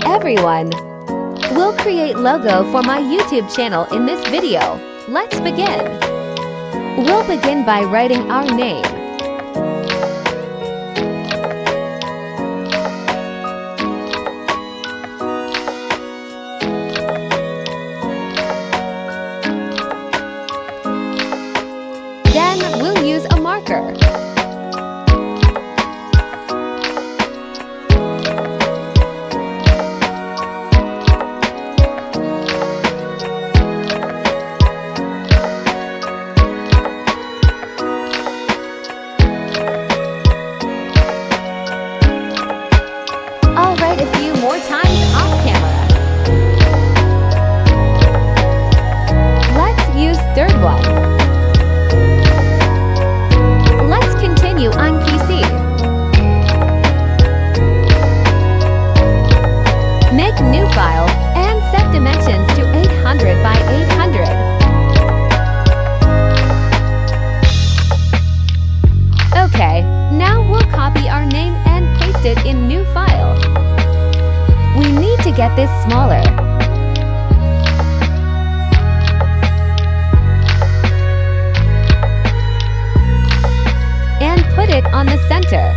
everyone! We'll create logo for my YouTube channel in this video. Let's begin. We'll begin by writing our name. Then we'll use a marker. I'll write a few more times off camera. Let's use third one. Let's continue on PC. Make new file and set dimensions to 800 by 800. Okay, now we'll copy our name and paste it in new file. We need to get this smaller. And put it on the center.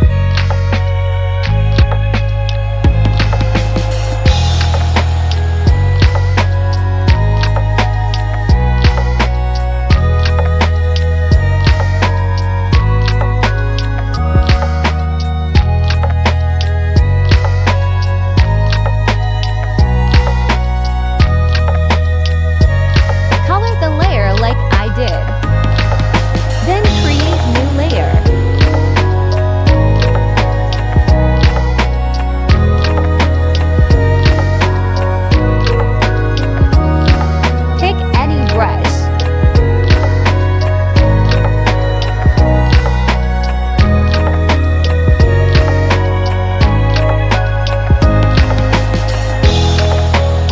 Then create new layer. Pick any brush.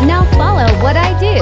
Now follow what I do.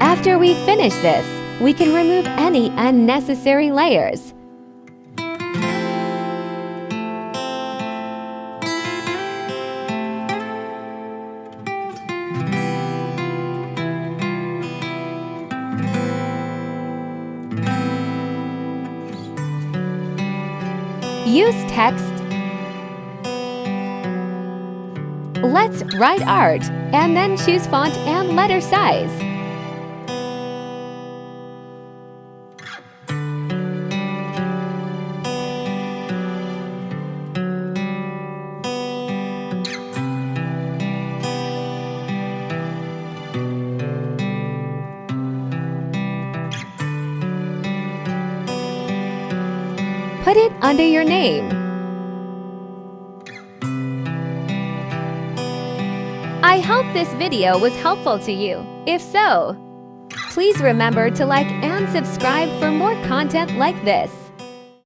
After we finish this, we can remove any unnecessary layers. Use text. Let's write art and then choose font and letter size. Put it under your name. I hope this video was helpful to you. If so, please remember to like and subscribe for more content like this.